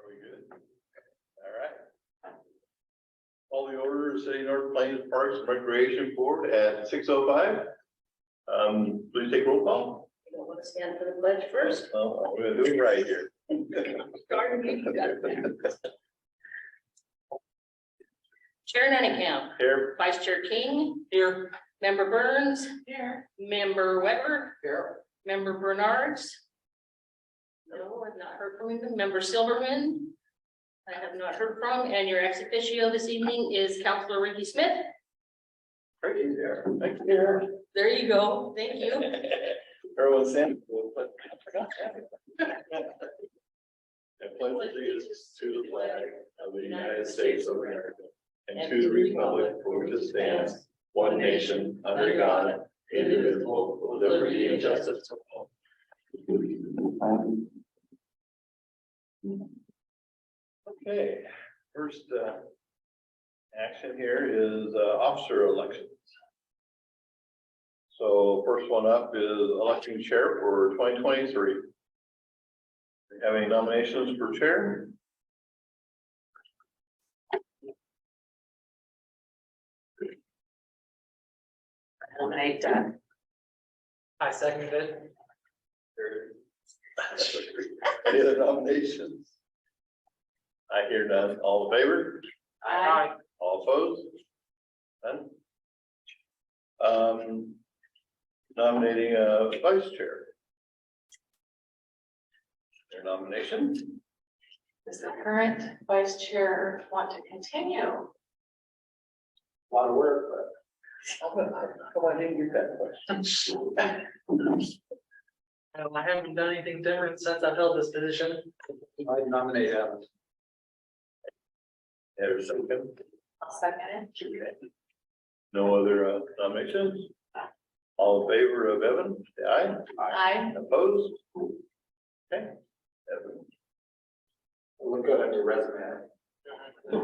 We good? All right. Call the order of City North Plains Parks and Recreation Board at 6:05. Please take roll call. You don't want to stand for the pledge first? Oh, we're gonna do it right here. Pardon me. Chair Nunnecamp, Here. Vice Chair King. Here. Member Burns. Here. Member Weber. Here. Member Bernards. No, I've not heard from him. Member Silverman. I have not heard from, and your ex officio this evening is Councilor Ricky Smith. Right there. Thank you. There you go. Thank you. Everyone stand. I pledge allegiance to the flag of the United States of America and to the republic for which it stands, one nation, under God, indivisible, with liberty and justice for all. Okay, first action here is officer elections. So first one up is electing chair for 2023. Do you have any nominations for chair? Nominate Doug. I seconded it. Any other nominations? I hear none. All in favor? Aye. All opposed? None. Nominating a vice chair. Their nomination? Does the current vice chair want to continue? A lot of work, but. Come on, didn't get that question. I haven't done anything different since I've held this position. I nominate Evan. There's a second. I'll second it. No other nominations? All in favor of Evan, say aye. Aye. Opposed? Okay. Evan. Look good on your resume. You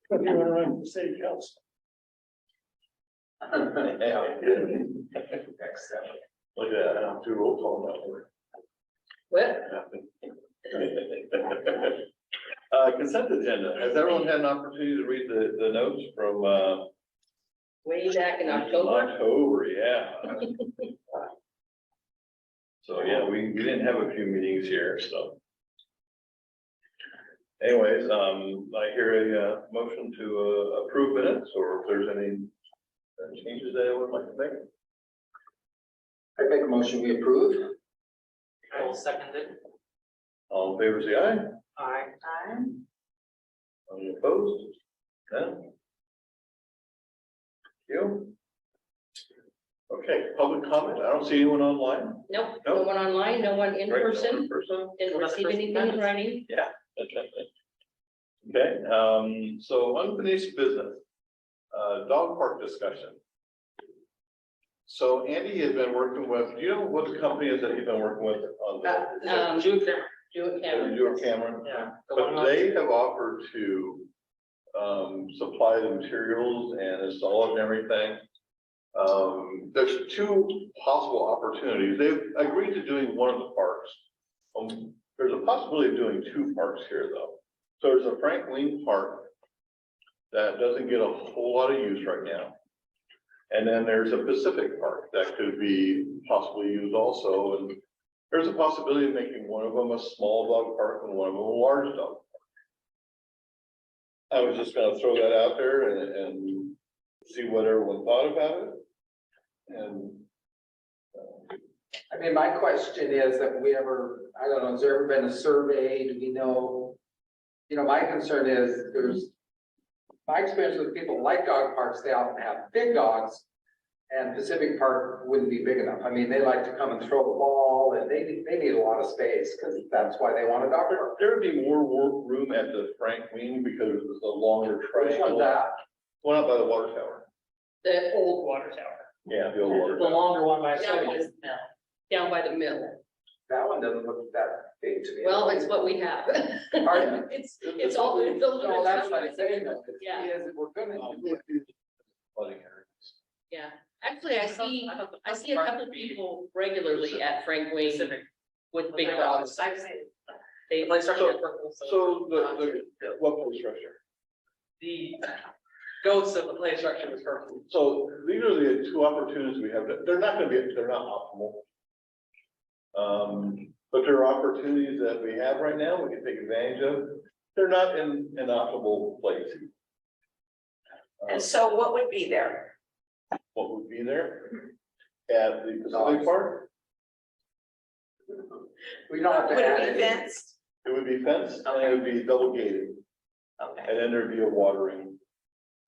want to run for city council? Look at that, I'm too roll call now. What? Consent agenda. Has everyone had an opportunity to read the notes from Way back in October. October, yeah. So, yeah, we didn't have a few meetings here, so. Anyways, I hear a motion to approve minutes, or if there's any changes that I would like to make. I make a motion, we approve. I will second it. All in favor, say aye. Aye. Aye. Any opposed? None? You? Okay, public comment. I don't see anyone online. Nope, no one online, no one in Right, no person. one in person. Didn't Well, that's receive first anything in amendment. writing. Yeah. Okay, so unfinished business, dog park discussion. So Andy has been working with, do you know what the company is that he's been working with on the? Juke. Do it, Cameron. Your Cameron? Yeah. But they have offered to supply the materials and install it and everything. There's two possible opportunities. They've agreed to doing one of the parks. There's a possibility of doing two parks here though. So there's a Frank Wing Park that doesn't get a whole lot of use right now. And then there's a Pacific Park that could be possibly used also. And there's a possibility of making one of them a small dog park and one of them a large dog park. I was just gonna throw that out there and see what everyone thought about it. And I mean, my question is that I don't know, has there ever been a survey? Do we know? You know, my concern is my experience with people like dog parks, they often have big dogs. And Pacific Park wouldn't be big enough. I mean, they like to come and throw the ball and they need a lot of space because that's why they want a dog park. there would be more room at the Frank Wing because it's a longer Which triangle. one's that? One up by the water tower. The old water tower, Yeah, the old water The tower. longer one by Yeah. itself. down by the mill. That one doesn't look that big to me. Well, it's what we have. Pardon? It's all, it's a little No, that's what I'm bit. saying. Though. Yeah. Is if we're gonna. Flooding areas. Yeah, actually, I see a couple of people regularly at Frank Wing Pacific. with big dogs. I've seen The play structure is purple, So what play structure? the ghost of the play structure was purple. So these are the two opportunities we have. They're not optimal. But there are opportunities that we have right now, we can take advantage of. They're not in an optimal place. And so what would be there? What would be there? At the Pacific Park, We don't have to Would add it be it. fenced? it would be fenced and it would be double gated, Okay, and then there'd be a watering.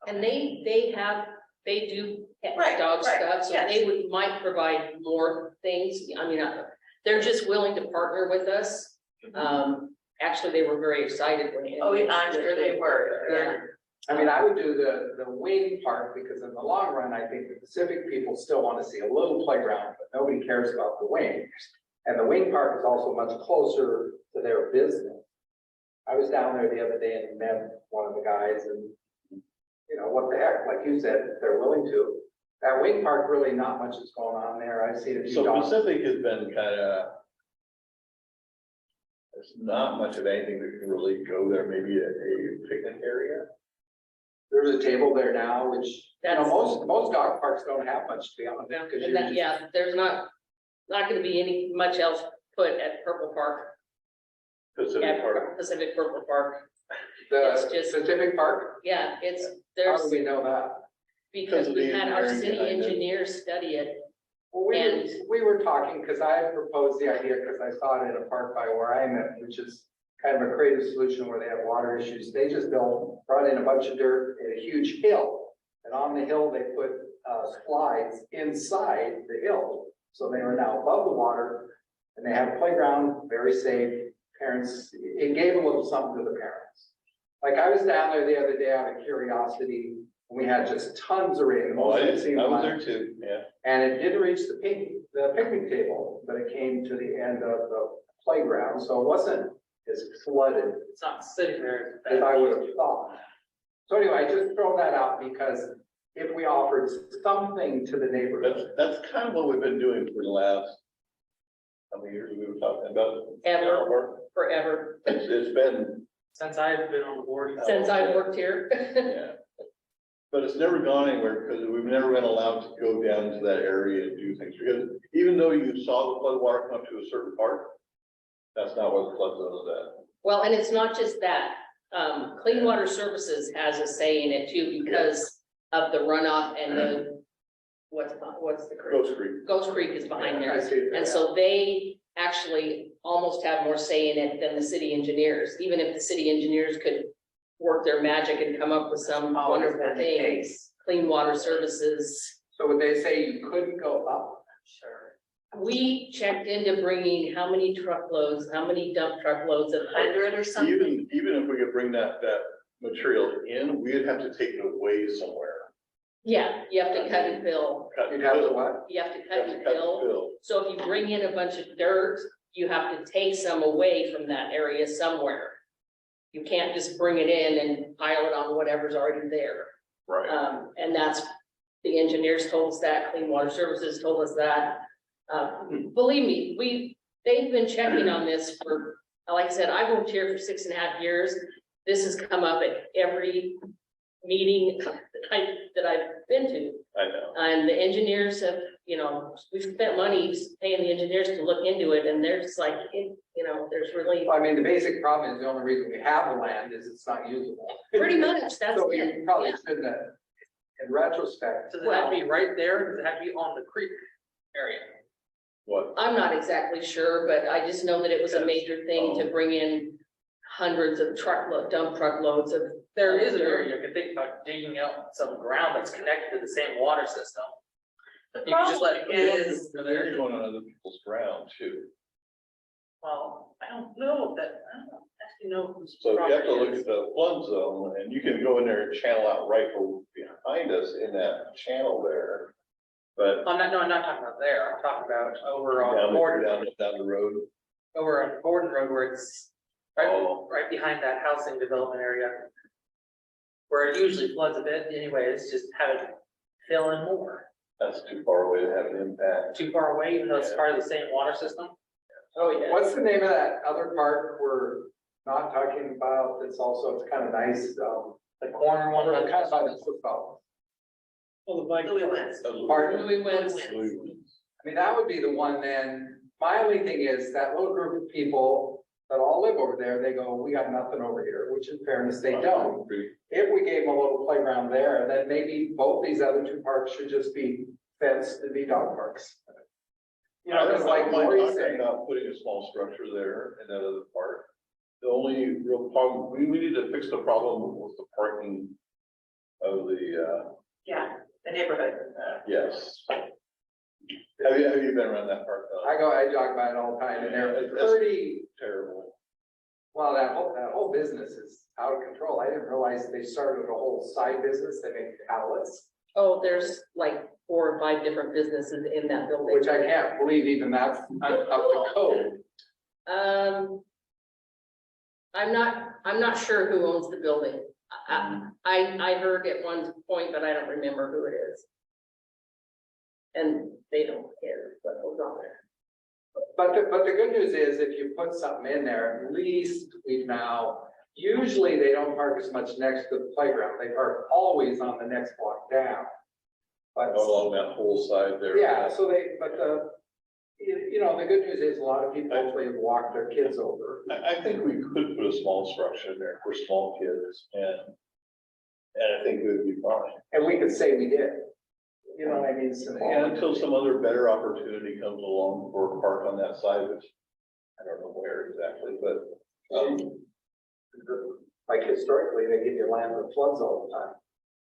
And they do Right, dog right, stuff, so yes. they might provide more things. I mean, they're just willing to partner with us. Actually, they were very excited when. oh, I'm sure they were. Yeah. I mean, I would do the wing part, because in the long run, I think the Pacific people still want to see a little playground, but nobody cares about the wing. And the wing park is also much closer to their business. I was down there the other day and met one of the guys, and you know, what the heck, like you said, if they're willing to. That wing park, really not much is going on there. I've seen a few So dogs. Pacific has been there's not much of anything that can really go there, maybe a picnic area. There's a table there now, which, you know, That's- most dog parks don't have much, to be honest. Yeah, 'cause and you're that, just- yeah, there's not gonna be any much else put at Purple Park, Pacific at Park. Pacific Purple Park. The it's just- Pacific Park, Yeah, it's, how there's, do we know that? because of we've the had our engineering city behind it. engineers study it. Well, we And- we were talking, because I had proposed the idea, because I saw it in a park by where I'm at, which is kind of a creative solution where they have water issues. They just brought in a bunch of dirt and a huge hill. And on the hill, they put slides inside the hill. So they are now above the water, and they have a playground, very safe. Parents, it gave a little something to the parents. Like, I was down there the other day out of curiosity, and we had just tons of rain. the Oh, most I I've seen in was my there too, yeah. And it didn't reach the picnic table, but it came to the end of the playground, so it wasn't as flooded It's not sitting there. as I would have thought. So anyway, I just throw that out because if we offered something to the neighborhood, That's kind of what we've been doing for the last, how many years we were talking about? Ever. Forever, It's been, Since I've been on the board. since I've worked here. yeah. But it's never gone anywhere because we've never been allowed to go down to that area and do things. Because even though you saw the flood water come to a certain part, that's not where the flood zone is at. Well, and it's not just that. Clean Water Services has a say in it too because of the runoff and the, what's the creek? Ghost Creek. Ghost Creek is behind I there. see it there. And so they actually almost have more say in it than the city engineers, even if the city engineers could work their magic and come up with some Always wonderful been the thing. case. Clean Water Services, so would they say you couldn't go up? Sure. we checked into bringing how many truckloads, how many dump truckloads of 100 or something? Even if we could bring that material in, we'd have to take it away somewhere. Yeah, you have to cut and fill. Cut You'd and have to fill. what? You have to You cut have to and cut and fill. fill. So if you bring in a bunch of dirt, you have to take some away from that area somewhere. You can't just bring it in and pile it on whatever's already there. Right. And that's, the engineers told us that, Clean Water Services told us that. Believe me, they've been checking on this for, like I said, I've worked here for 6.5 years. This has come up at every meeting that I've been to. I know. And the engineers have, we've spent money paying the engineers to look into it, and they're just like, there's really, Well, I mean, the basic problem is the only reason we have the land is it's not usable. pretty much, that's So it. we probably Yeah. shouldn't have, in retrospect. Does it have to be right there, or does it have to be on the creek area? What? I'm not exactly sure, but I just know that it was a major thing to bring in hundreds of dump truckloads of. There is an area you can think about digging out some ground that's connected to the same water system. The You can just let problem it is, go They're there. going on other people's ground too. Well, I don't know that, I don't actually know whose So you have to property look it at is. the flood zone and you can go in there and channel out right behind us in that channel there. But I'm not talking about there, I'm talking about over on down Gordon, the road. over on Gordon Road where it's right, Oh. right behind that housing development area. Where it usually floods a bit anyways, just have it fill in more. That's too far away to have an impact. Too far away, even though it's Yeah. part of the same water system. Oh, yeah. What's the name of that other park we're not talking about? It's also, it's kind of nice, The corner one. we're kind of by the football. Oh, the bike. Louis Wentz. Pardon? We went, I mean, that would be the one then. My only thing is that little group of people that all live over there, they go, we got nothing over here, which in fairness, they don't. If we gave them a little playground there, then maybe both these other two parks should just be fenced to be dog parks. You know, because like Lori's saying, About putting a small structure there in that other park. The only real problem, we need to fix the problem with the parking of the, Yeah, the neighborhood. yes. Have you been around that park though? I jog by it all the time and they're pretty, Terrible. well, that whole business is out of control. I didn't realize they started a whole side business. They make pallets, oh, there's like 4 or 5 different businesses in that building. which I can't believe even that's up to code. I'm not sure who owns the building. I heard at one point, but I don't remember who it is. And they don't care what goes on there. But the good news is if you put something in there, at least we've now, usually they don't park as much next to the playground. They park always on the next block down. But, Along that whole side there. yeah, so you know, the good news is a lot of people actually walk their kids over. I think we could put a small structure in there for small kids and I think it would be fine. And we could say we did. You know what I mean? And until some other better opportunity comes along for a park on that side, which I don't know where exactly, but, Like historically, they give you land with floods all the time.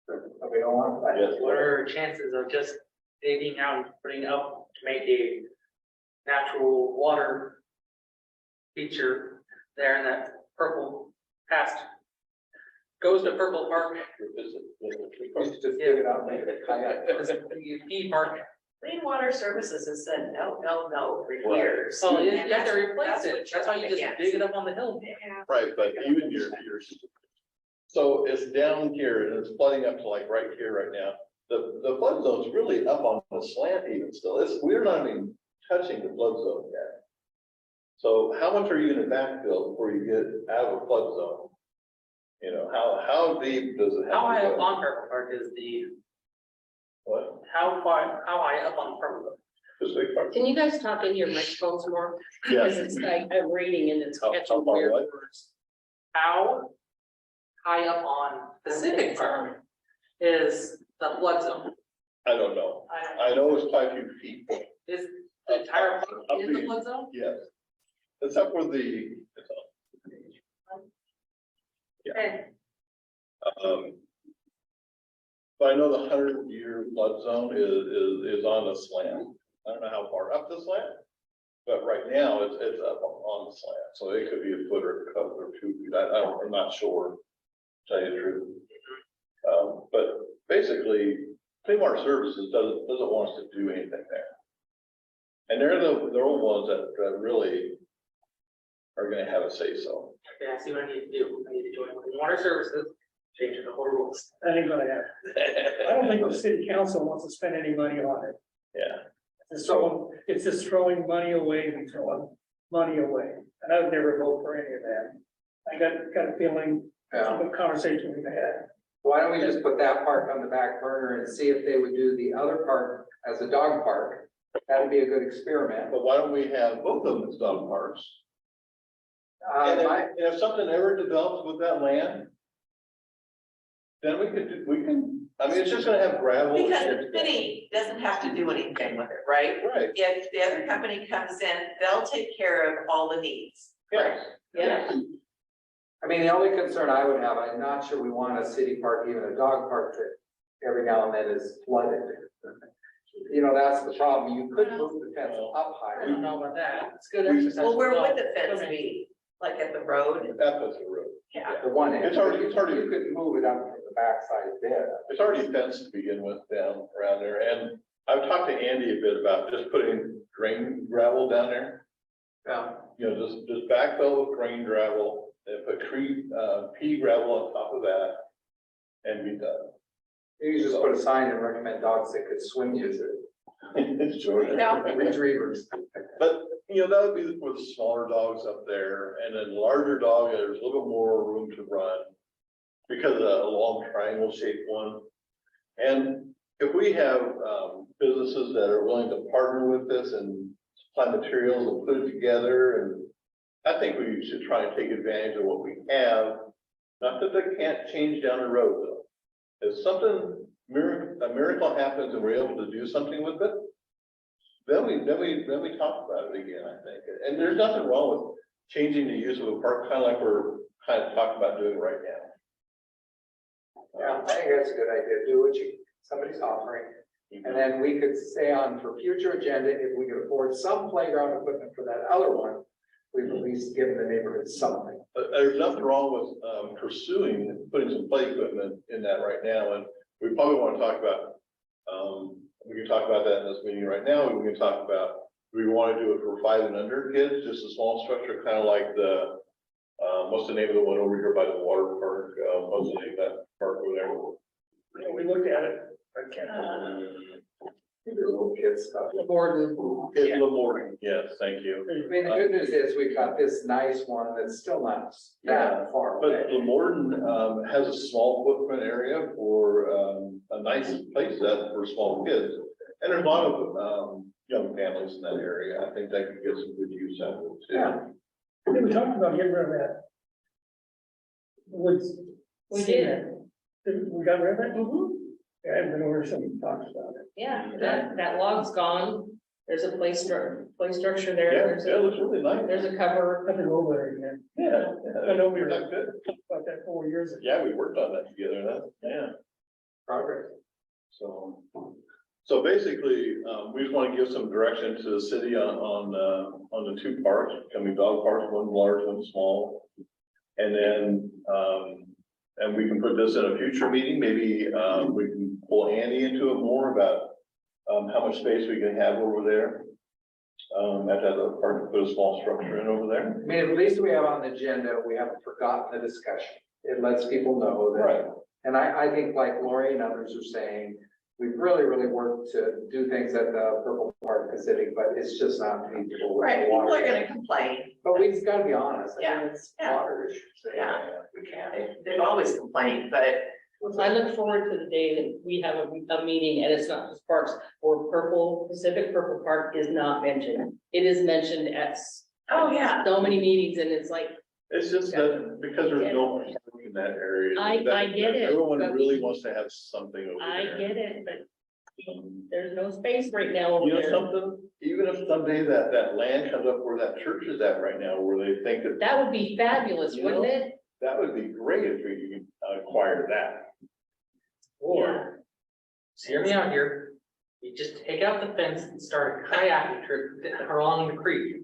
But we don't want that. yes, What are our chances of just digging out and putting up to make a natural water feature there in that purple past? Goes to Purple Park, We should just dig it out and make it kayak. this PUP park. Clean Water Services has said no, no, no for Right. years. So you And have to that's- replace that's it. what you're That's why you up just against. dig it up on the hill. right, but even your, so it's down here and it's flooding up to like right here right now. The flood zone's really up on the slant even still. We're not even touching the flood zone yet. So how much are you gonna backfill before you get out of the flood zone? You know, how deep does it have to go? How high up on Purple Park is What? how high up on Purple? This big part? Can you guys talk into your microphones more? Because Yeah. it's like I'm reading and it's How catching far weird away? words. How high up on Pacific Park is the flood zone? I don't know. I know it's quite a few feet. Is the entire park Up in the to- flood zone? Yes. Except for the, Okay. but I know the 100-year flood zone is on the slant. I don't know how far up the slant. But right now, it's up on the slant, so it could be a foot or a couple or 2 feet. I'm not sure, to tell you the truth. But basically, Clean Water Services doesn't want us to do anything there. And they're the old ones that really are gonna have a say so. Okay, I see what I need to do. I need to join Clean Water Services, change the whole rules. That ain't gonna happen. I don't think the city council wants to spend any money on it. Yeah, It's just throwing money away and throwing money away. And I would never vote for any of that. I got a feeling, Yeah. from the conversation we've had. Why don't we just put that park on the back burner and see if they would do the other park as a dog park? That'd be a good experiment. but why don't we have both of them as dog parks? And if something ever develops with that land, then we can, I mean, it's just gonna have gravel. Because the city doesn't have to do anything with it, right? Right, If the other company comes in, they'll take care of all the needs. yes. Yeah, I mean, the only concern I would have, I'm not sure we want a city park, even a dog park that every now and then is flooded. You know, that's the problem. You could move the fence up I higher. don't know about that. It's good exercise. Well, where would the Come fence in. be? Like at the road? That was the road. Yeah. The one end. It's already- You could move it up to the backside a bit. It's already fenced to begin with down around there, and I've talked to Andy a bit about just putting drain gravel down there. Yeah. You know, just backfill with drain gravel, and put pea gravel on top of that, and be done. You just put a sign and recommend dogs that could swim use it. It's Jordan. No. Retrievers. But that would be for the smaller dogs up there, and then larger dog, there's a little bit more room to run. Because of a long triangle shaped one. And if we have, businesses that are willing to partner with this and supply materials and put it together, and I think we should try and take advantage of what we have. Not that they can't change down the road though. If something, a miracle happens and we're able to do something with it, then we talk about it again, I think. And there's nothing wrong with changing the use of a park, kind of like we're kind of talking about doing right now. Yeah, I think that's a good idea. Do what somebody's offering. And then we could stay on for future agenda, if we could afford some playground equipment for that other one, we've at least given the neighborhood something. But there's nothing wrong with pursuing, putting some play equipment in that right now, and we probably want to talk about, we can talk about that in this meeting right now, we can talk about, do we want to do it for 5 and under kids, just a small structure, kind of like the, what's the name of the one over here by the water park, what's the name of that park over there? Yeah, we looked at it, I can't. Maybe the little kids stuff. Gordon. It's Lamorne, yes, thank you. I mean, the good news is we've got this nice one that's still not that far But away. Lamorne, has a small footprint area for, a nice place that for small kids. And there's a lot of, young families in that area, I think they could get some good use out of it too. Yeah. We talked about getting rid of that. Woods. We did. We got rid of it? Mhm. I haven't been over some talks about it. Yeah, that log's gone. There's a play structure there. Yeah, There's it looks really nice. there's a cover. I have to go over there again. Yeah. I know we were That's good. about that 4 years ago. Yeah, we worked on that together, yeah. Progress. So basically, we just want to give some direction to the city on the 2 parks, coming dog parks, one large, one small. And then, and we can put this in a future meeting, maybe, we can pull Andy into it more about, how much space we can have over there. At that other park, put a small structure in over there. I mean, at least we have on the agenda, we haven't forgotten the discussion. It lets people know that. Right. And I think like Lori and others are saying, we've really worked to do things at the Purple Park Pacific, but it's just not feasible. with the Right, people water. are gonna complain. But we just gotta be honest. I mean, it's Yeah. water issues. Yeah, we can't. They've always complained, but I look forward to the day that we have a meeting and it's not just parks or Pacific Purple Park is not mentioned. It is mentioned at oh, yeah. so many meetings and it's like, It's just that because there's no park in that area. I get it, Everyone but- really wants to have something over I there. get it, but there's no space right now over You know there. something, even if someday that land comes up where that church is at right now, where they think that, That would be fabulous, You wouldn't know? it? that would be great if we could acquire that. Or, so hear me out here, you just take out the fence and start a kayaking trip along the creek.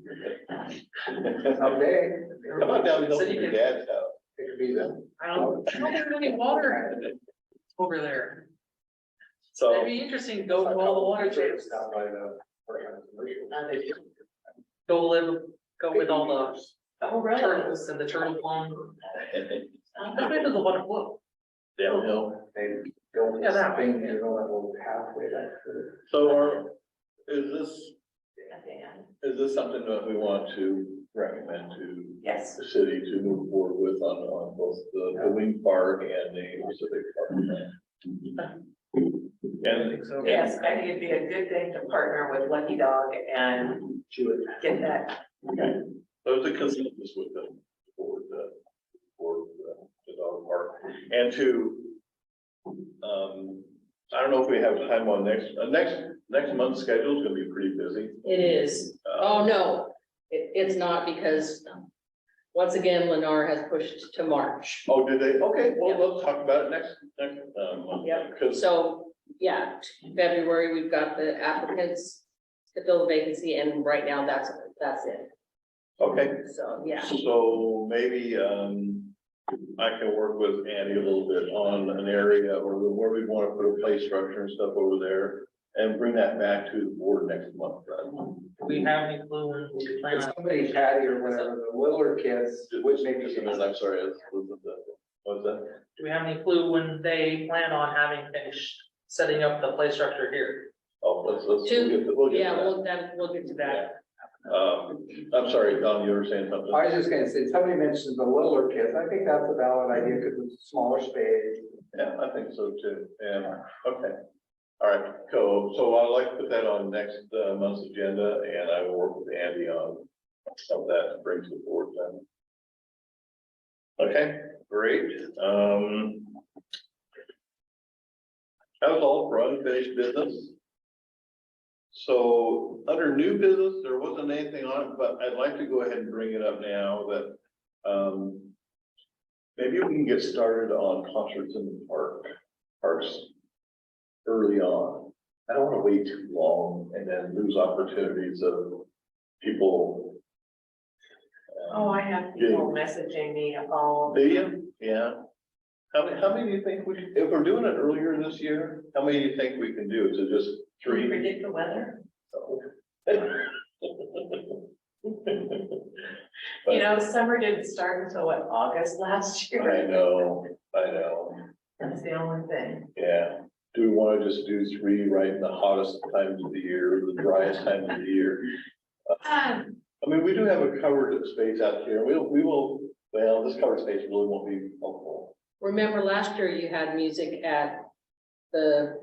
Someday, Come on down to City your can- dad's house. it could be the. I don't have any water over there. So, It'd be interesting to go to all the water trips, Down by the. go with all the Oh, really? turtles and the turtle pond. I've been to the one float. downhill. They built Yeah, this that thing, one. you know, that little pathway that. So is this something that we want to recommend to Yes. the city to move forward with on both the Wing Park and the Pacific Park? And, So, Yes, I think it'd be a good thing to partner with Lucky Dog and get that. there's a consensus with them for the dog park. And to, I don't know if we have time on next month's schedule is gonna be pretty busy. It is. Oh, no, it's not because once again, Lennar has pushed to March. Oh, did they? Okay, well, Yeah. let's talk about it next month. Yep. Because, So, yeah, February, we've got the applicants to fill the vacancy and right now that's it. okay, So, yeah. so maybe, I can work with Andy a little bit on an area or where we want to put a play structure and stuff over there. And bring that back to the board next month, right? do we have any clue when we plan If on? somebody Patty or whatever, the littler kids, which maybe. Just a minute, I'm sorry, what's that? Do we have any clue when they plan on having finished setting up the play structure here? Oh, we'll get to Yeah, that. we'll get to that. I'm sorry, Don, you were saying something? I was just gonna say, somebody mentioned the littler kids, I think that's a valid idea, because it's a smaller space. Yeah, I think so too. Yeah, okay. All right, cool. So I'd like to put that on next month's agenda, and I will work with Andy on some of that to bring to the board then. Okay, great. That was all for unfinished business. So under new business, there wasn't anything on it, but I'd like to go ahead and bring it up now that maybe we can get started on concerts in the parks early on. I don't want to wait too long and then lose opportunities of people. Oh, I have people messaging me all. Do you? Yeah. How many do you think if we're doing it earlier this year, how many do you think we can do? Is it just Can you 3? predict the weather? You know, summer didn't start until what, August last year? I know. That's the only thing. Yeah. Do we want to just do 3 right in the hottest times of the year, the driest times of the year? I mean, we do have a covered space out here. We will, well, this covered space really won't be helpful. Remember last year you had music at the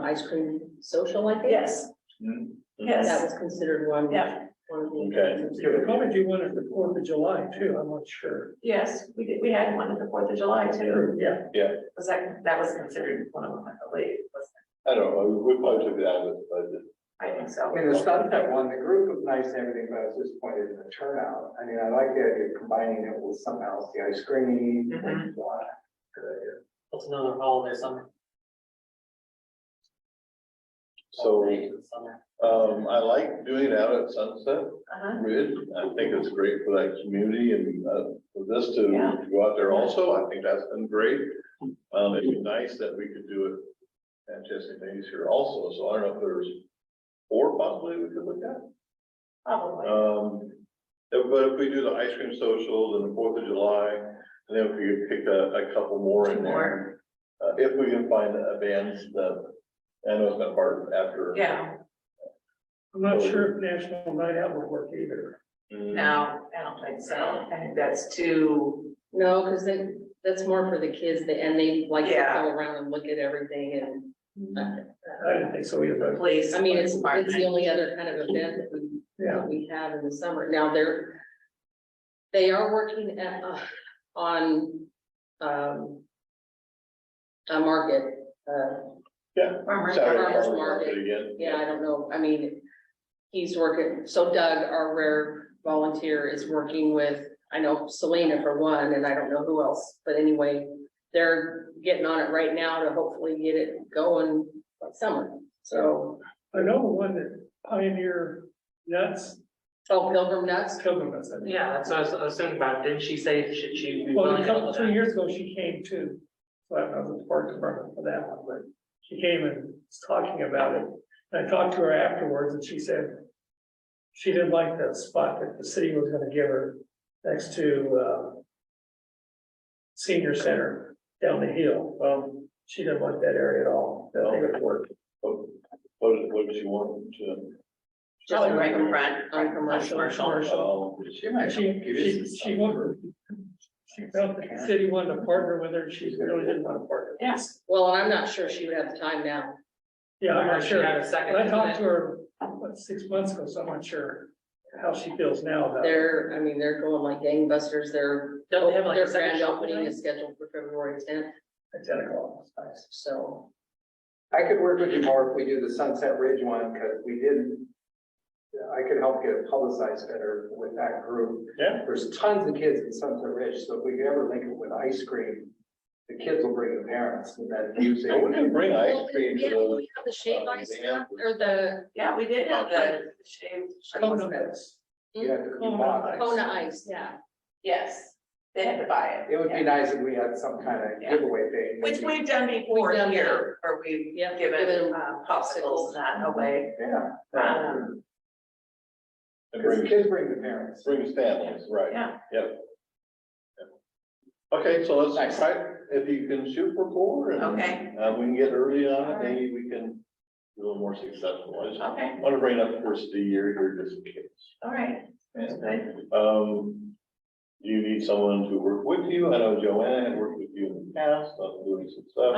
ice cream social, I think? Yes, Mhm. That yes, was considered one. yeah, One of the. Okay. You could probably do one at the 4th of July too, I'm not sure. yes, we had one at the 4th of July too. Yeah, Was that was considered one of them, I believe, wasn't I don't know. We probably took it out of the budget. it? I think so. I mean, the sunset one, the group was nice and everything, but I was disappointed in the turnout. I mean, I like the idea of combining it with something else, the ice cream. Mhm. Good idea. What's another holiday summer? So, Holiday summer. I like doing it out at Sunset Uh-huh. Ridge. I think it's great for that community and, for this to Yeah. go out there also. I think that's been great. It'd be nice that we could do it at Jesse Mays here also. So I don't know if there's 4 possibly we could look at. Probably. But if we do the ice cream socials and the 4th of July, and then if we could pick a couple more in Two there. If we can find a band that, I know it's not hard after. Yeah, I'm not sure if National Night Out would work either. Mm, no, I don't think so. I think that's too, No, because that's more for the kids, and they like to Yeah. go around and look at everything and. I didn't think so either, but police. I mean, it's the department. only other kind of event yeah. that we have in the summer. Now, they are working at, on, a market, Yeah. Farmers Saturday market. Farmers market. Again. yeah, I don't know, I mean, he's working, so Doug, our rare volunteer, is working with, I know Selena for one, and I don't know who else, but anyway, they're getting on it right now to hopefully get it going by summer, so. I know the one that Pioneer Nuts, Oh, Pilgrim Nuts, Pilgrim Nuts. I think. Yeah, that's what I was thinking about. Didn't she say, should she? be Well, willing a to help couple, with 2 that? years ago, she came too. So I don't know the park department for that one, but she came and was talking about it. And I talked to her afterwards and she said she didn't like the spot that the city was gonna give her next to, senior center down the hill. Well, she didn't like that area at all. That think it would work. What did you want to? just Probably right in front. on commercial. Oh, She might. She wanted, she felt that the city wanted to partner with her, and she really didn't want to partner. Yes. Well, and I'm not sure she would have the time now. Yeah, I'm Remember not she sure. had a second But I talked unit? to her, 6 months ago, so I'm not sure how she feels now about it. They're going like gangbusters, their Don't they have like a their second grand shop opening tonight? is scheduled for February 10th, At 10 o'clock. Nice. so. I could work with you more if we do the Sunset Ridge one, because we didn't. I could help get it publicized better with that group. Yeah. There's tons of kids in Sunset Ridge, so if we could ever link it with ice cream, the kids will bring the parents and then music. I wouldn't bring ice cream Yeah, to we have the shaved ice the stuff, or the Yeah, we did have the shaved. Kona Nuts. Yeah, you bought ice. Kona ice, yeah. Yes, they had to buy it. It would be Yeah. nice if we had some kind of Yeah. giveaway thing. Which we've done before We've done here, or we've Yep, given given popsicles that away. Yeah. Um, and Because the bring, kids bring the parents. bring families, right? Yeah. Yep. Okay, so let's Nice. try, if you can shoot for 4 and. Okay. We can get early on All it, right. maybe we can a little more successful. I just Okay, want to bring up the first of the year here just in case. all right, that's good. Do you need someone to work with you? I know Joanna had worked with you in the past, on doing some stuff.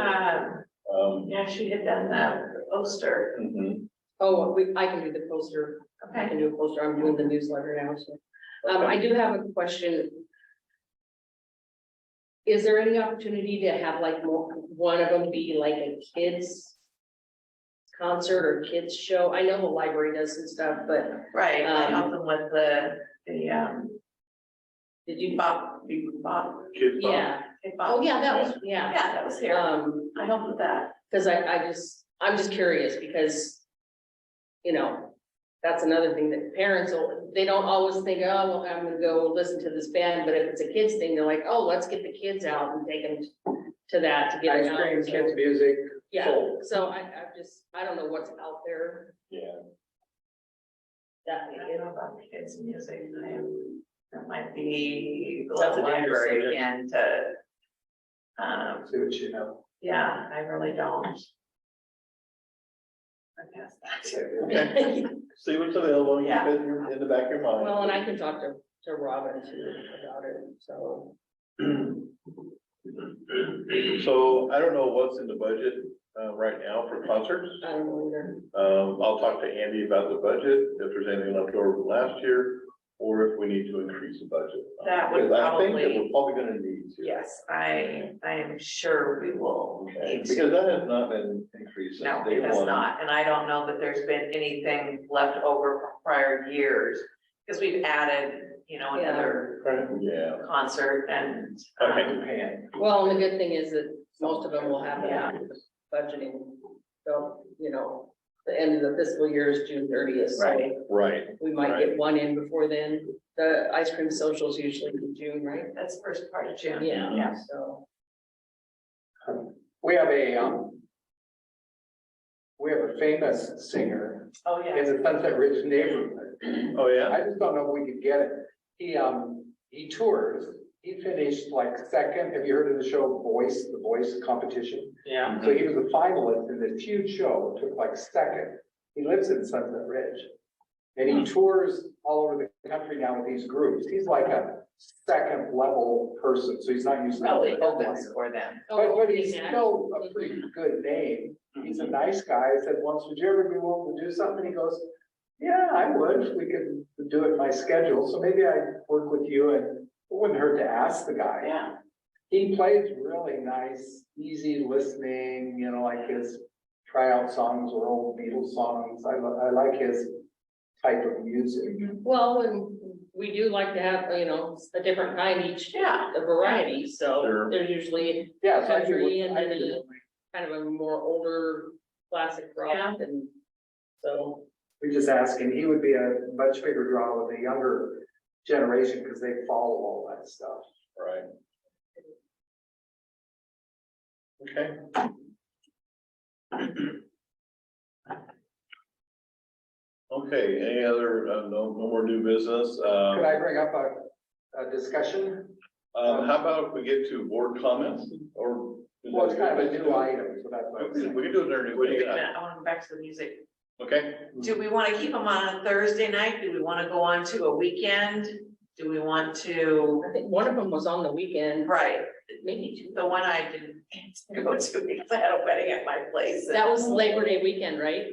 Yeah, she had done the poster. Mhm. Oh, I can do the poster. I Okay, can do a poster. I'm doing the newsletter now, so. I do have a question. Is there any opportunity to have like one of them be like a kids concert or kids show? I know the library does some stuff, but right, I helped them with the, did you? Bob, Kids. Bob? Yeah. hey, Oh, Bob. yeah, that was, yeah. Yeah, that was here. I helped with that. Cause I'm just curious because, you know, that's another thing that parents they don't always think, oh, well, I'm gonna go listen to this band, but if it's a kids thing, they're like, oh, let's get the kids out and take them to that to get Ice them out. cream, So, kids music. yeah, sold. so I don't know what's out there Yeah. that, I don't know about kids' music, that might be the That's a library dangerous again to, See what you know. yeah, I really don't. I guess that too. Okay. See what's available, keep Yeah. it in the back of your mind. well, and I can talk to Robin too about it, so. So I don't know what's in the budget, right now for concerts. I don't know either. I'll talk to Andy about the budget, if there's anything left over from last year, or if we need to increase the budget. That would Because I think that probably- we're probably gonna need to. Yes, I am sure we will Okay, need to. because that has not been increased No, since day it has one. not, and I don't know that there's been anything left over from prior years, because we've added, Yeah. another Yeah, concert and. Okay. Well, and the good thing is that most of them will happen Yeah. after the budgeting. So, the end of the fiscal year is June 30th, so Right. right, we might Right. get one in before then. The ice cream socials usually in June, right? That's the first part of June. Yeah, so. We have a famous singer Oh, in yes. the Sunset Ridge neighborhood. oh, yeah, I just don't know if we could get it. He tours. He finished like second. Have you heard of the show The Voice competition? Yeah. So he was a finalist in this huge show, took like second. He lives in Sunset Ridge. And he tours all over the country now with these groups. He's like a second level person, so he's not usually. Probably a opens headliner. for them. But he's still a pretty good name. He's a nice guy. I said once, would you ever be willing to do something? He goes, yeah, I would, if we could do it in my schedule. So maybe I'd work with you, and it wouldn't hurt to ask the guy. Yeah. He plays really nice, easy listening, like his tryout songs or old Beatles songs. I like his type of music. Well, and we do like to have, a different kind each, Yeah. a variety, so Sure. there's usually Yeah, so I country and I then do- kind of a more older classic rock and so. we just ask him, he would be a much bigger draw with the younger generation because they follow all that stuff. right. Okay. Okay, any other, no more new business, Could I bring up a discussion? how about if we get to board comments, or? Well, it's kind of a new item, so that's why. We can do it in our new, what do Wait you a minute, got? I want to go back to the music. Okay, Do we want to keep them on a Thursday night? Do we want to go on to a weekend? Do we want to, I think one of them was on the weekend, right, maybe two. the one I didn't go to because I had a wedding at my place. That was Labor Day weekend, right?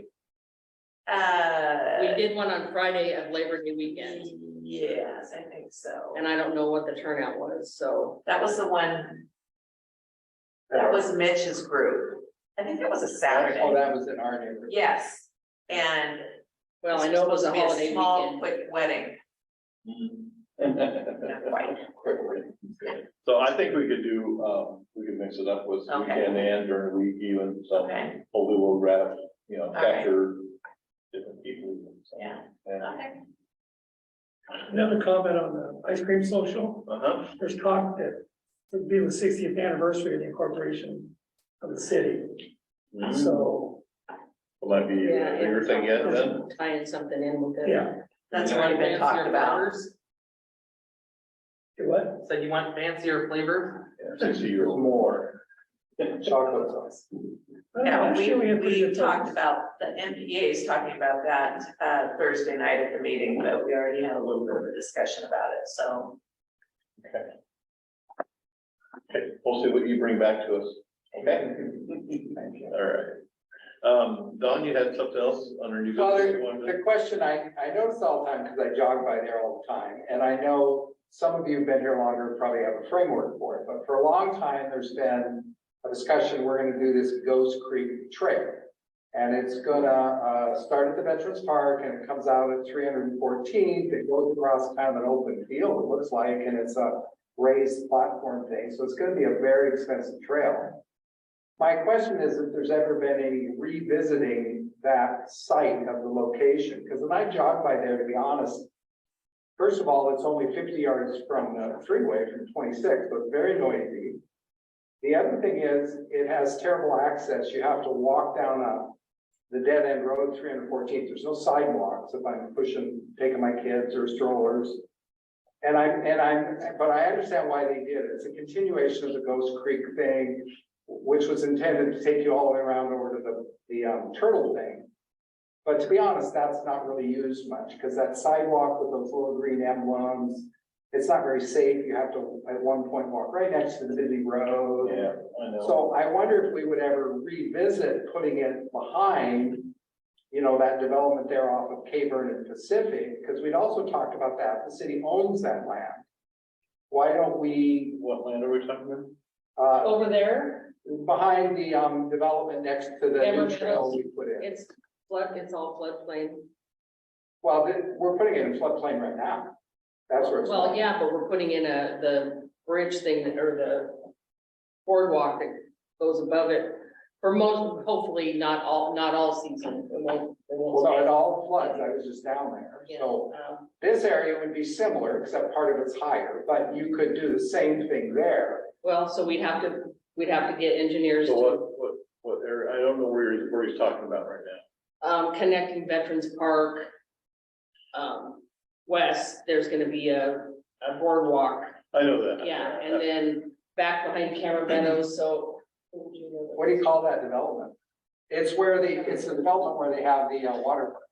We Uh, did one on Friday of Labor Day weekend, yes, I think so. and I don't know what the turnout was, so. That was the one, that was Mitch's group. I think that was a Oh, Saturday. that was in our neighborhood. Yes, and. Well, I know it was a supposed to be holiday Small, weekend. quick wedding, not quite. so I think we could do, we could mix it up with Okay. weekend and during the week even, so Okay, hopefully we'll wrap, right. capture different people. so, yeah, okay. Another comment on the ice cream social. Uh-huh, There's talk that it would be the 60th anniversary of the incorporation of the city. So, might be a bigger thing yet then. Tying something in with it. yeah, That's already been talked about. do what? So you want fancier flavor? Yeah, 60 years more. chocolate sauce. Yeah, Last year had pretty we good talked turkeys. about, the MPA is talking about that, Thursday night at the meeting, but we already had a little bit of a discussion about it, so. Okay, we'll see what you bring back to us. Okay? All right. Don, you had something else under new Well, business you wanted to? the question I notice all the time, because I jog by there all the time, and I know some of you have been here longer, probably have a framework for it, but for a long time, there's been a discussion, we're gonna do this Ghost Creek Trail. And it's gonna, start at the Veterans Park, and it comes out at 314th, it goes across kind of an open field, it looks like, and it's a raised platform thing, so it's gonna be a very expensive trail. My question is if there's ever been any revisiting that site of the location, because when I jog by there, to be honest, first of all, it's only 50 yards from the freeway from 26, so it's very noisy. The other thing is it has terrible access. You have to walk down the dead end road, 314th. There's no sidewalks if I'm taking my kids or strollers. But I understand why they did it. It's a continuation of the Ghost Creek thing, which was intended to take you all the way around over to the turtle thing. But to be honest, that's not really used much because that sidewalk with those little green emblems, it's not very safe. You have to at one point walk right next to the busy road. Yeah, I know. So I wonder if we would ever revisit putting it behind, that development there off of Cayburn and Pacific, because we'd also talked about that. The city owns that land. Why don't we, What land are we talking about? Over there, behind the development next to the new trail we put in? it's all floodplain. Well, we're putting it in floodplain right now. That's where it's. Well, going. yeah, but we're putting in the bridge thing or the boardwalk that goes above it. For most, hopefully not all season. It Well, won't. no, it all floods. I was just down there. So this area would be similar, except part of it's higher, but you could do the same thing there. Well, so we'd have to get engineers So to, what area? I don't know where he's talking about right now. connecting Veterans Park. West, there's gonna be a boardwalk, I know that. yeah, and then back behind Cameron Meadows, so. What do you call that development? It's the development where they have the water park.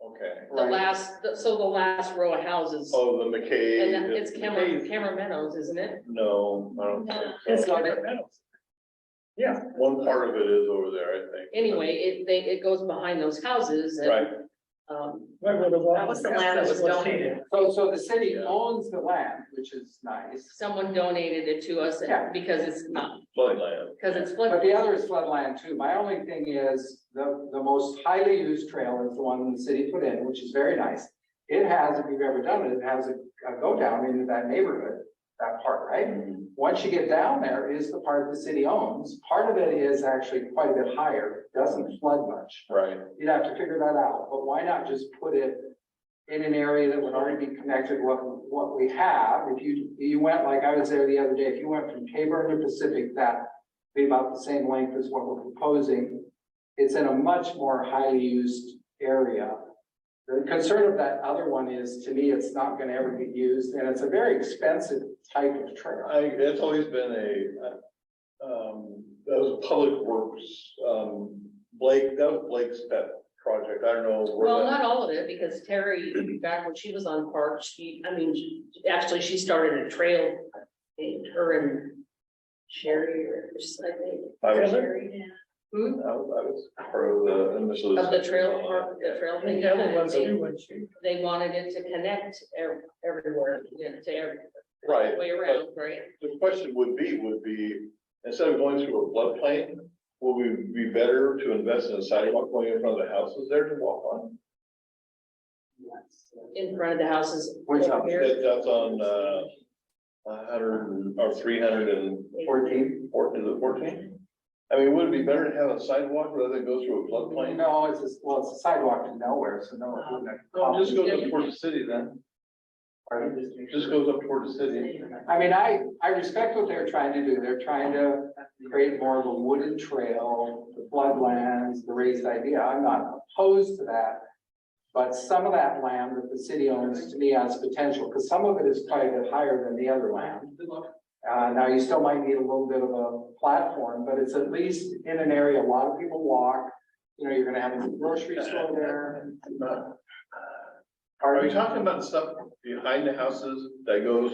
Okay. The last row of houses, Oh, the McKay. and then it's Cameron Meadows, isn't it? No, I don't think It's so. Cameron Meadows. Yeah, One part of it is over there, I think. Anyway, it goes behind those houses and, Right, right where the wall. That was the land that was donated. So the city Yeah. owns the land, which is nice. someone donated it to us Yeah. because it's not, floodland. because it's But flood. the other is floodland too. My only thing is the most highly used trail is the one the city put in, which is very nice. It has, if you've ever done it, it has a go down into that neighborhood, that part, right? Once you get down there is the part the city owns. Part of it is actually quite a bit higher, doesn't flood much. Right. You'd have to figure that out, but why not just put it in an area that would already be connected with what we have? If you went, like I was there the other day, if you went from Cayburn to Pacific, that be about the same length as what we're proposing. It's in a much more highly used area. The concern of that other one is, to me, it's not gonna ever get used, and it's a very expensive type of trail. It's always been that was Public Works, that was Blake's pet project. I don't know. where Well, that- not all of it, because Terry, back when she was on park, she started a trail. Her and Sherry or I think. I was- Sherry, Hmm? I was part of the initial. Of the trail park, the trail thing. Kelly was They- too, when she. They wanted it to connect everywhere, to every. Right, Way around, right? The question would be, instead of going through a floodplain, will we be better to invest in a sidewalk going in front of the houses there to walk on? In front of the houses. Which over house? here. That's on, 100 or 314, is it 14? I mean, would it be better to have a sidewalk rather than go through a floodplain? No, it's a sidewalk to nowhere, so no. it wouldn't. No, just goes up toward the city then. Just goes up toward the city. I mean, I respect what they're trying to do. They're trying to create more of a wooded trail, the floodlands, the raised idea. I'm not opposed to that. But some of that land that the city owns, to me, has potential, because some of it is quite a bit higher than the other land. Now you still might need a little bit of a platform, but it's at least in an area a lot of people walk. You know, you're gonna have a grocery store there. Are you talking about the stuff behind the houses that goes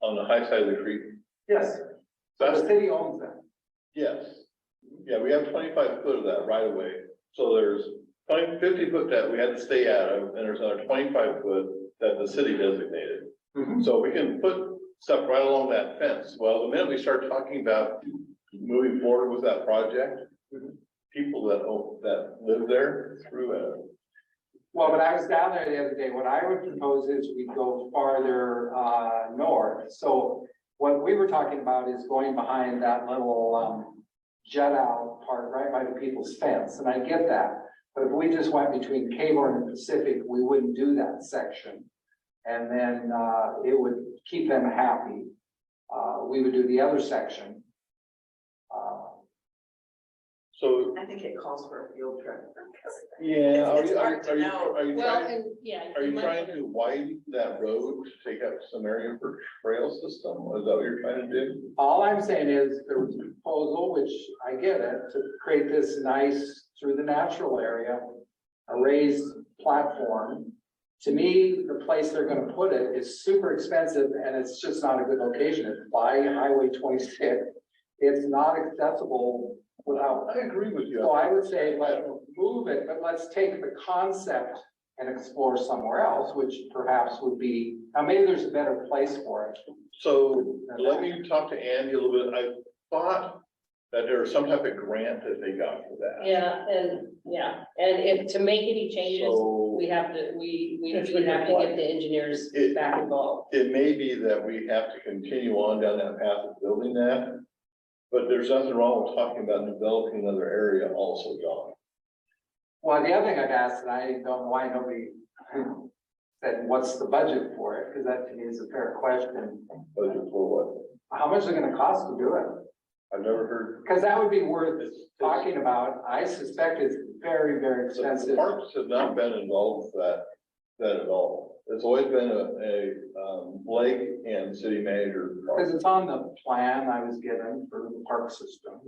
on the high side of the creek? Yes, so the city owns them. Yes. Yeah, we have 25 foot of that right away. So there's 50 foot that we had to stay out of, and there's another 25 foot that the city designated. So we can put stuff right along that fence. Well, the minute we start talking about moving forward with that project, people that live there through it. Well, but I was down there the other day. What I would propose is we go farther north. So what we were talking about is going behind that little jut out part right by the people's fence, and I get that. But if we just went between Kmart and Pacific, we wouldn't do that section. And then it would keep them happy. We would do the other section. So, I think it calls for a field trip. yeah, It's hard to know. are you Well, trying, and yeah. are you might trying wanna- to widen that road to take up some area for trail system? Is that what you're trying to do? All I'm saying is there was a proposal, which I get it, to create this nice through the natural area, a raised platform. To me, the place they're gonna put it is super expensive and it's just not a good location. It's by Highway 26. It's not accessible without. I agree with you. So I would say, let's move it, but let's take the concept and explore somewhere else, which perhaps would be, now maybe there's a better place for it. So let me talk to Andy a little bit. I thought that there was some type of grant that they got for that. Yeah, and if to make any changes, So we have to, we It's have to required. get the engineers It- back involved. it may be that we have to continue on down that path of building that. But there's nothing wrong with talking about developing another area also, John. Well, the other thing I've asked, and I don't know why nobody said, what's the budget for it? Because that to me is a fair question. Budget for what? How much is it gonna cost to do it? I've never heard. Because that would be worth It's- talking about. I suspect it's very, very The expensive. parks have not been involved with that at all. It's always been a lake and city manager. Because it's on the plan I was given for the park system.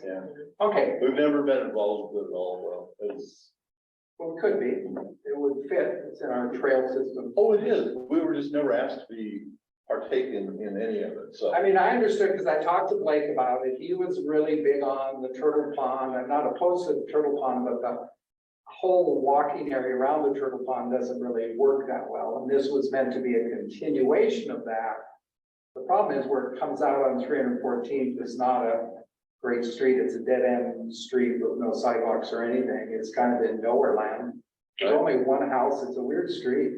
Yeah, Okay, we've never been involved with it at all, well, it's, well, it could be. It would fit. It's in our trail system. oh, it is. We were just never asked to be partaken in any of it, so. I mean, I understood because I talked to Blake about it. He was really big on the turtle pond. I'm not opposed to the turtle pond, but the whole walking area around the turtle pond doesn't really work that well. And this was meant to be a continuation of that. The problem is where it comes out on 314th is not a great street. It's a dead end street with no sidewalks or anything. It's kind of in nowhere land. There's only one house. It's a weird street.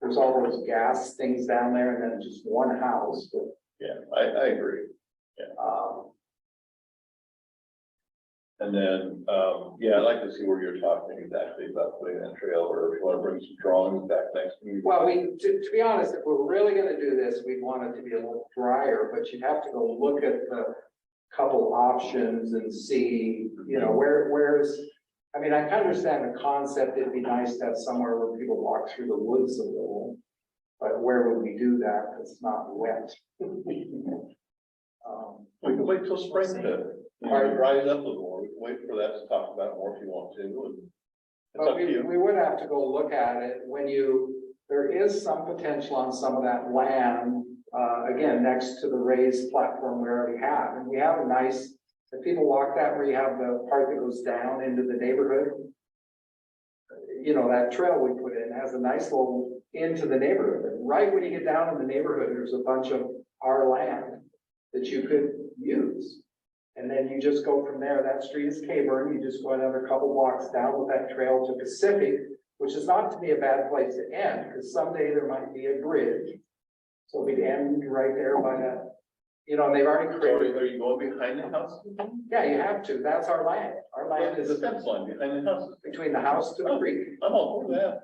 There's all those gas things down there and then just one house. But, Yeah, I agree. um, And then, yeah, I'd like to see where you're talking exactly about putting that trail, or if you want to bring some drawings back next week. Well, to be honest, if we're really gonna do this, we'd want it to be a little drier, but you'd have to go look at the couple options and see, you know, where's, I mean, I can understand the concept. It'd be nice to have somewhere where people walk through the woods a little, but where would we do that? It's not wet. We can wait till spring to rise up a little more. We can wait for that to talk about it more if you want to. And it's But up to we you. would have to go look at it when there is some potential on some of that land, again, next to the raised platform we already have. And we have a nice, if people walk that where you have the part that goes down into the neighborhood, you know, that trail we put in has a nice little into the neighborhood. And right when you get down in the neighborhood, there's a bunch of our land that you could use. And then you just go from there. That street is Caburn. You just go another couple blocks down with that trail to Pacific, which is not to be a bad place to end, because someday there might be a bridge. So we'd end right there by that, you know, and they've already So created. are you going behind the house? Yeah, you have to. That's our land. Our land It's is the fence line behind the house. between the house to the creek. I'm all for that.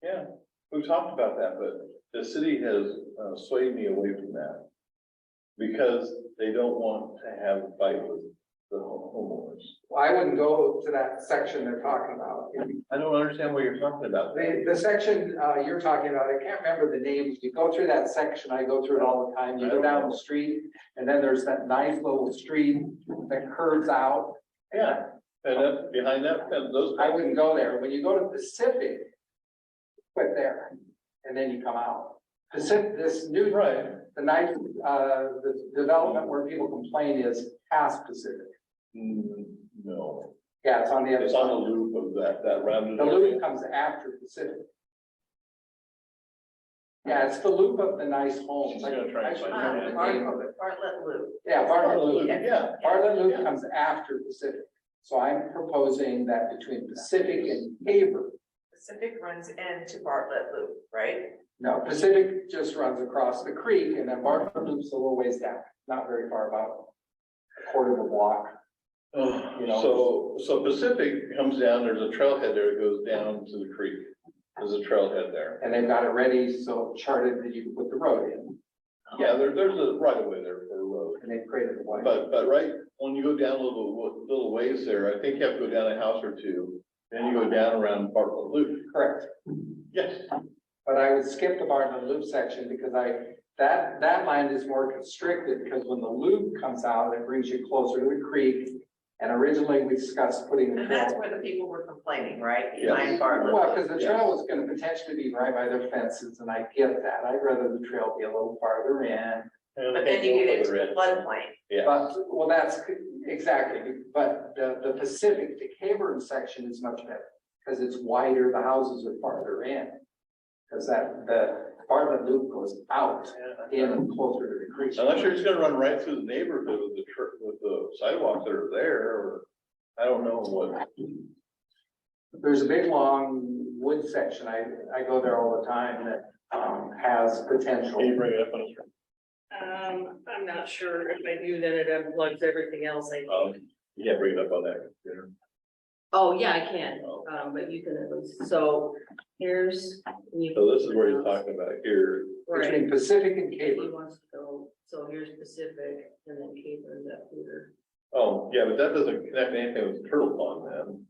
Yeah, we talked about that, but the city has swayed me away from that. Because they don't want to have a fight with the homeowners. I wouldn't go to that section they're talking about. I don't understand what you're talking about. The section, you're talking about, I can't remember the names, you go through that section, I go through it all the time, you go down the street, and then there's that nice little street that curves out. Yeah, and then behind that fence, those. I wouldn't go there, when you go to Pacific, quit there, and then you come out. Pacific, this new, Right. the nice, the development where people complain is past Pacific. No, Yeah, it's on the other it's on the side, loop of that rounded the area. loop comes after Pacific. Yeah, it's the loop of the nice homes. I'm gonna try and find it. Bartlett Loop. Yeah, Bartlett Loop. Yeah. Bartlett Loop comes after Pacific. So I'm proposing that between Pacific and Tabor. Pacific runs into Bartlett Loop, right? No, Pacific just runs across the creek and then Bartlett Loop's a little ways down, not very far, about a quarter of a block. You know. So Pacific comes down, there's a trailhead there that goes down to the creek. There's a trailhead there. And they've got it ready, so charted that you can put the road in. Yeah, there's a right of way there for a road. And they've created the way. But right, when you go down a little ways there, I think you have to go down a house or two. Then you go down around Bartlett Loop. Correct. Yes. But I would skip the Bartlett Loop section because that land is more constricted because when the loop comes out, it brings you closer to the creek. And originally we discussed putting the And that's trail. where the people were complaining, right? Yes. Behind Bartlett. Well, because the trail was gonna potentially be right by their fences and I get that. I'd rather the trail be a little farther in. But then you get into the floodplain. Yeah. But, well, that's exactly, but the Pacific, the Caburn section is much better. Because it's wider, the houses are farther in. Because the Bartlett Loop goes out in and closer to the creek. Unless you're just gonna run right through the neighborhood with the sidewalks that are there, or I don't know what. There's a big, long wood section, I go there all the time that, has potential. Can you bring it up on the screen? I'm not sure if I do, then it unplugs everything else, I think. You can't bring it up on that computer. Oh, yeah, I can, Oh. but you can at least, so here's. So this is where he's talking about here. Right, Between Pacific and he Caburn. wants to go, so here's Pacific, and then Cape is up here. Oh, yeah, but that doesn't connect anything with Turtle Pond then.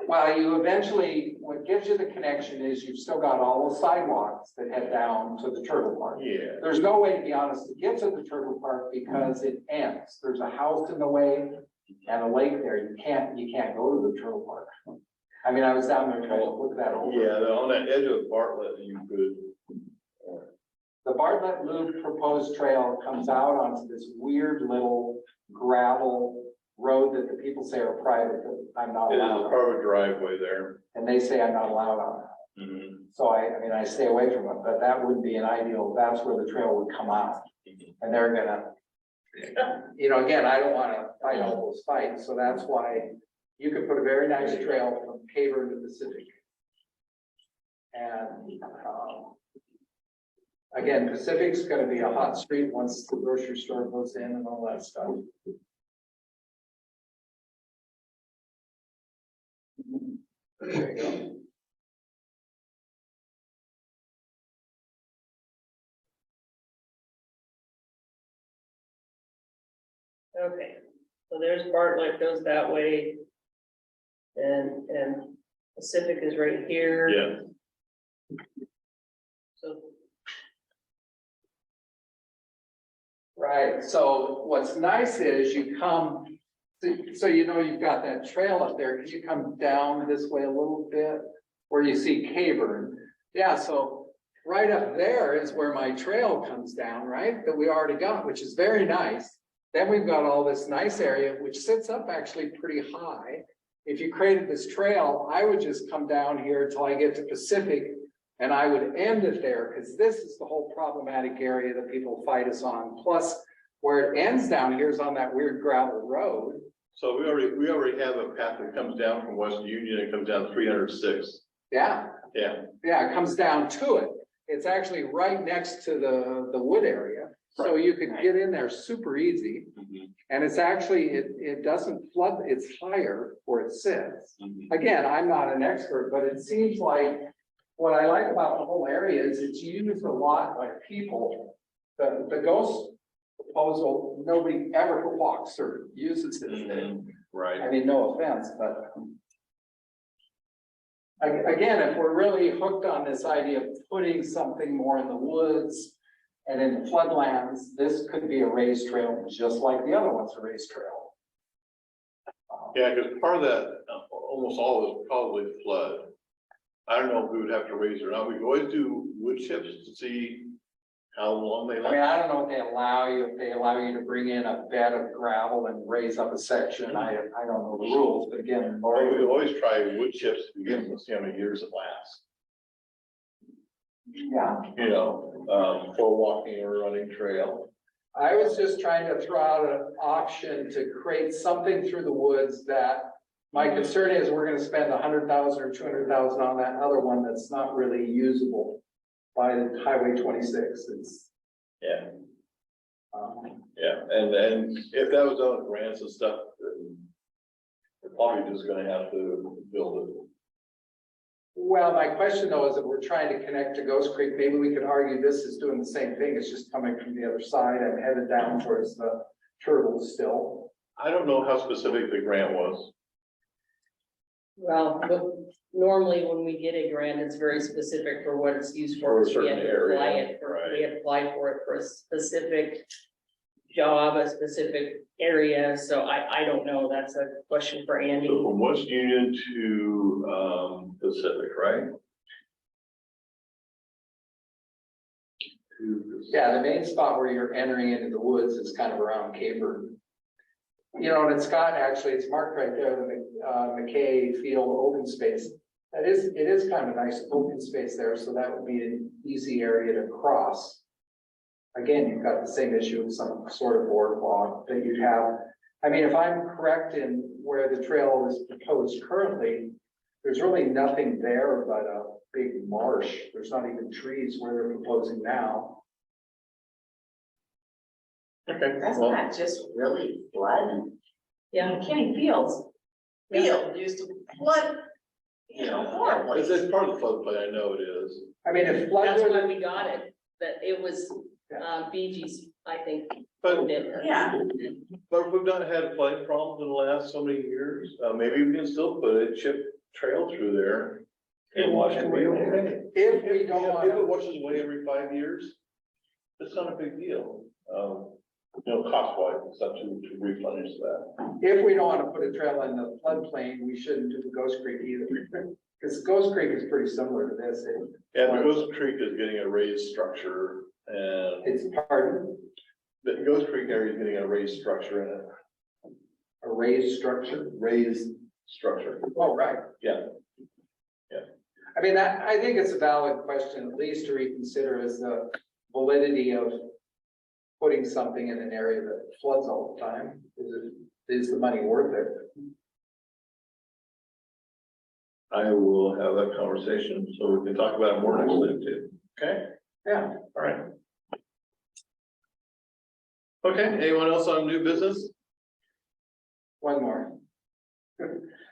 Well, you eventually, what gives you the connection is you've still got all the sidewalks that head down to the Turtle Park. Yeah. There's no way, to be honest, to get to the Turtle Park because it ends. There's a house in the way and a lake there. You can't go to the Turtle Park. I mean, I was down there trying to look that over. Yeah, on that edge of Bartlett, you could. The Bartlett Loop proposed trail comes out onto this weird little gravel road that the people say are private, that I'm not It is a allowed. part of a driveway there. And they say I'm not allowed on that. Mhm. So I mean, I stay away from it, but that wouldn't be an ideal, that's where the trail would come out. And they're gonna, you know, again, I don't wanna fight all those fights, so that's why you could put a very nice trail from Caburn to Pacific. And, again, Pacific's gonna be a hot street once the grocery store goes in and all that stuff. There you go. Okay, so there's Bartlett goes that way. And Pacific is right here. Yeah. So, Right, so what's nice is you come, so you know you've got that trail up there, because you come down this way a little bit, where you see Caburn. Yeah, so right up there is where my trail comes down, right, that we already got, which is very nice. Then we've got all this nice area, which sits up actually pretty high. If you created this trail, I would just come down here until I get to Pacific. And I would end it there, because this is the whole problematic area that people fight us on. Plus, where it ends down here is on that weird gravel road. So we already have a path that comes down from West Union and comes down 306. Yeah, Yeah. yeah, it comes down to it. It's actually right next to the wood area. So you could get in there super easy. And it's actually, it doesn't flood, it's higher where it sits. Again, I'm not an expert, but it seems like what I like about the whole area is it's used a lot by people. The ghost proposal, nobody ever walks or uses it. Right. I mean, no offense, but. Again, if we're really hooked on this idea of putting something more in the woods and in the floodlands, this could be a raised trail, just like the other one's a raised trail. Yeah, because part of that, almost all is probably flood. I don't know if we would have to raise it or not. We could always do wood chips to see how long they I mean, last. I don't know if they allow you, to bring in a bed of gravel and raise up a section. I don't know the rules, but again, Or we could Lori, always try wood chips to begin with, see how many years it lasts, yeah. you know, for walking or running trail. I was just trying to throw out an option to create something through the woods that my concern is we're gonna spend 100,000 or 200,000 on that other one that's not really usable by the Highway 26. It's, Yeah, um, yeah, and if that was done with grants and stuff, then we're probably just gonna have to build it. well, my question though is if we're trying to connect to Ghost Creek, maybe we could argue this is doing the same thing. It's just coming from the other side and headed down towards the turtles still. I don't know how specific the grant was. Well, but normally when we get a grant, it's very specific for what it's used For a for. We have certain to apply area, it for, right. we apply for it for a specific job, a specific area, so I don't know, that's a question for Andy. So from West Union to, Pacific, right? Yeah, the main spot where you're entering into the woods is kind of around Caper. You know, and it's got actually, it's marked right there, the McKay Field open space. It is kind of a nice open space there, so that would be an easy area to cross. Again, you've got the same issue with some sort of boardwalk that you'd have. I mean, if I'm correct in where the trail is proposed currently, there's really nothing there but a big marsh. There's not even trees where they're proposing now. Okay, That's well, not just really flood. Yeah, Kenny Fields field used to flood, you know, horribly. it's part of the floodplain, I know it is. I mean, if flood that's was why we got it, that it was, Bee Gees, I think, But, owned it. Yeah. but we've not had flood problems in the last so many years. Maybe we can still put a chip trail through there. It washed away, okay. if we don't If want it to, washes away every 5 years, it's not a big deal. Cost wise, it's not to replenish that. if we don't want to put a trail in the floodplain, we shouldn't do the Ghost Creek either. Because Ghost Creek is pretty similar to this. Yeah, the Ghost Creek is getting a raised structure and It's pardon, the Ghost Creek area is getting a raised structure in it. a raised structure. Raised structure. Oh, right. Yeah. I mean, I think it's a valid question, at least to reconsider, is the validity of putting something in an area that floods all the time. Is the money worth it? I will have that conversation, so we can talk about it more next week too. Okay? Yeah. All right. Okay, anyone else on new business? One more.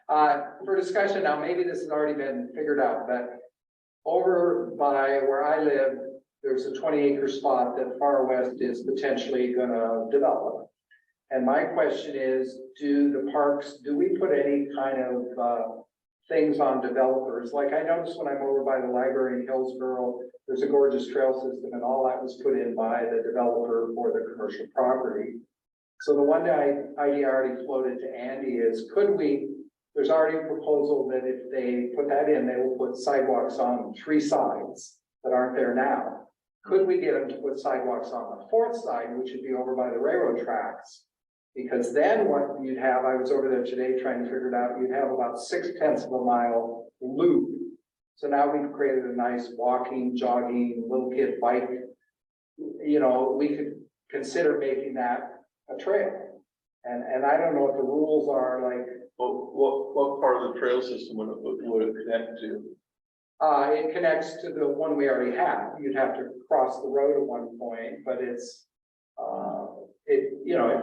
For discussion now, maybe this has already been figured out, but over by where I live, there's a 20-acre spot that Far West is potentially gonna develop. And my question is, do we put any kind of things on developers? Like I noticed when I'm over by the library in Hillsborough, there's a gorgeous trail system and all that was put in by the developer for the commercial property. So the one idea I already floated to Andy is, there's already a proposal that if they put that in, they will put sidewalks on 3 sides that aren't there now. Could we get them to put sidewalks on the 4th side, which would be over by the railroad tracks? Because then what you'd have, I was over there today trying to figure it out, you'd have about 6/10 of a mile loop. So now we've created a nice walking, jogging, little kid bike. You know, we could consider making that a trail. And I don't know what the rules are like. What part of the trail system would it connect to? It connects to the one we already have. You'd have to cross the road at one point, but it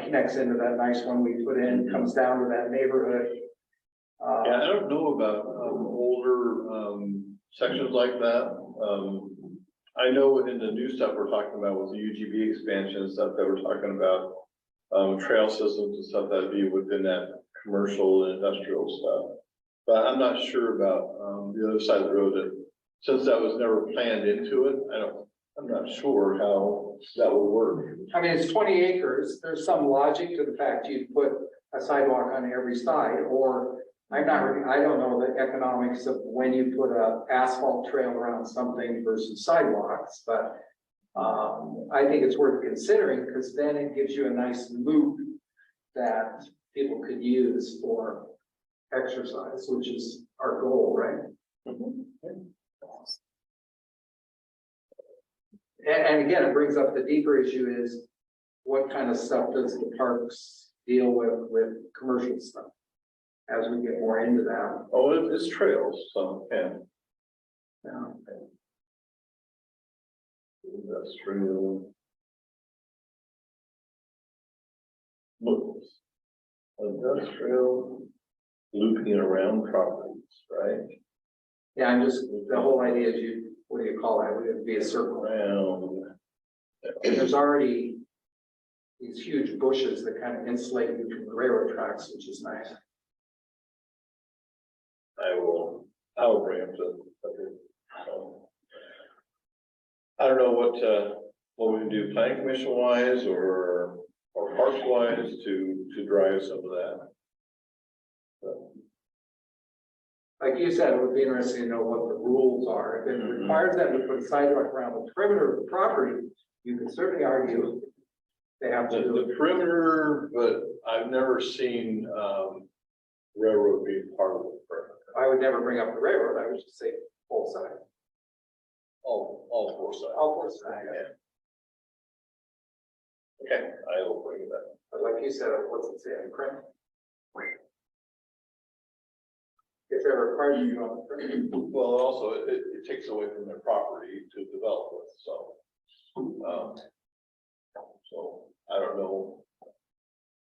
connects into that nice one we put in, comes down to that neighborhood. Yeah, I don't know about older sections like that. I know in the new stuff we're talking about with the UGB expansion and stuff that we're talking about, trail systems and stuff that'd be within that commercial and industrial stuff. But I'm not sure about, the other side of the road, that since that was never planned into it, I'm not sure how that will work. I mean, it's 20 acres. There's some logic to the fact you'd put a sidewalk on every side, or I don't know the economics of when you put a asphalt trail around something versus sidewalks, but I think it's worth considering, because then it gives you a nice loop that people could use for exercise, which is our goal, right? And again, it brings up the deeper issue is what kind of stuff does the parks deal with commercial stuff? As we get more into that. Oh, it's trails, so, yeah. Yeah. Industrial. Looks. Industrial looping around properties, right? Yeah, I'm just, the whole idea is what do you call that? Would it be a circle? Around. And there's already these huge bushes that kind of insulate you from the railroad tracks, which is nice. I will bring up the. I don't know what we can do, planning commission wise or parks wise to drive some of that. Like you said, it would be interesting to know what the rules are. If it requires them to put a sidewalk around the perimeter of the property, you can certainly argue they have to do it. The perimeter, but I've never seen, railroad being part of the perimeter. I would never bring up the railroad. I would just say full side. All four sides. All four sides. Yeah. Okay, I will bring it up. But like you said, what's it say in print? If they're required to go on the print. Well, also, it takes away from their property to develop with, so. So, I don't know.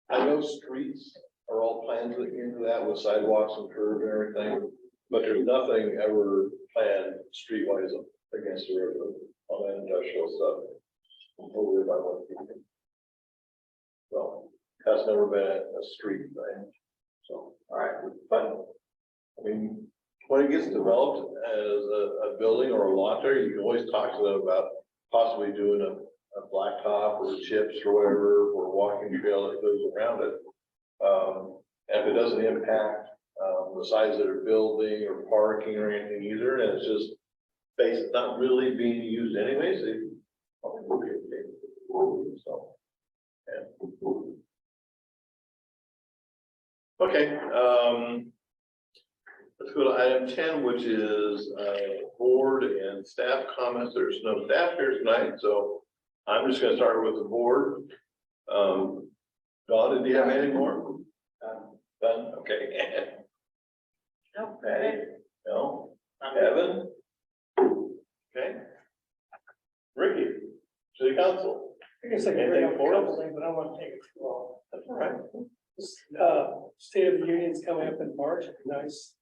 I know streets are all planned into that with sidewalks and curb and everything, but there's nothing ever planned streetwise against the railroad on that industrial stuff. Over by one people. So, that's never been a street thing, so, all right, but. I mean, when it gets developed as a building or a lot there, you can always talk to them about possibly doing a blacktop or chips or whatever, or walking trail that goes around it. And if it doesn't impact, the size of their building or parking or anything either, and it's just space not really being used anyways, they probably will be okay. So, yeah. Okay, let's go to item 10, which is board and staff comments. There's no staff here tonight, so I'm just going to start with the board. Dawn, do you have any more? Done? Okay. Okay. No? Evan? Okay. Ricky, city council. I guess I can bring up a couple things, but I don't want to take it too long. That's all right. State of the Union's coming up in March. It'd be nice.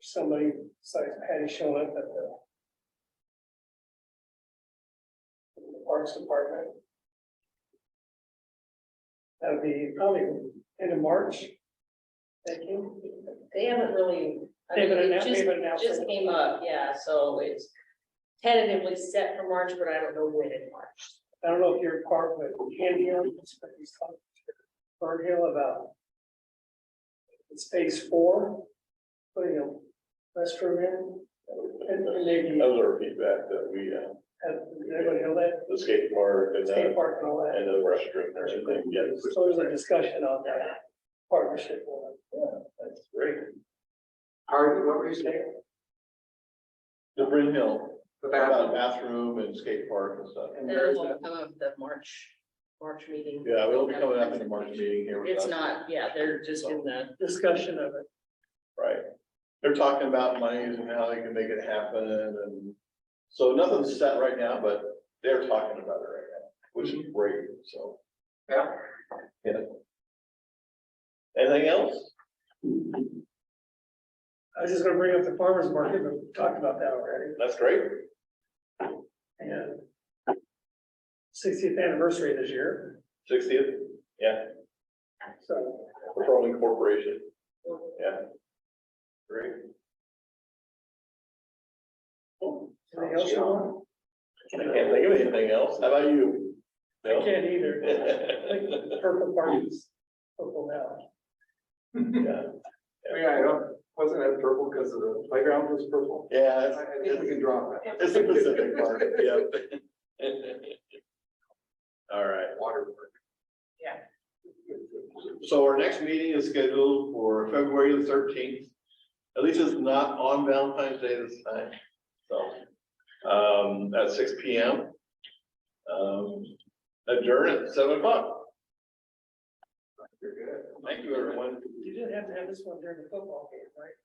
Somebody besides Patty showing up at the Parks Department. That'll be probably end of March. Thank you. They haven't really, I They mean, haven't it announced- they haven't announced just it. came up, yeah, so it's tentatively set for March, but I don't know when in March. I don't know if you're part of it, Hill, but he's talking to Bird Hill about it's phase 4, putting a restroom in. And maybe That was our feedback that we, have everybody know that, the skate park and skate the, park and all that. and the restroom and everything. Yeah, So there's a discussion on that partnership. that's great. Harvey, what were you saying? The Bryn Hill, The about bathroom? bathroom and skate park and stuff. And That where is will that? come up the March meeting. Yeah, we'll be coming up in the March meeting here. with It's us. not, yeah, they're just in the, Discussion of it. Right. They're talking about monies and how they can make it happen, and so nothing's set right now, but they're talking about it right now, which is great, so. Yeah. Yeah. Anything else? I was just gonna bring up the farmer's market, but we talked about that already. That's great. And 60th anniversary this year, 60th, yeah, so. Petroleum Corporation. Yeah. Great. Anything else you want? I can't think of anything else. How about you? I can't either. I think the purple part is purple now. Yeah, Yeah, I don't, wasn't that purple because of the playground was purple? yeah, I think we can drop that. it's the Pacific part, yep. All right. Water park. So our next meeting is scheduled for February the 13th. At least it's not on Valentine's Day this time, so, at 6 p.m. Adjourn at 7 o'clock. You're good. Thank you, everyone. You didn't have to have this one during the football game, right?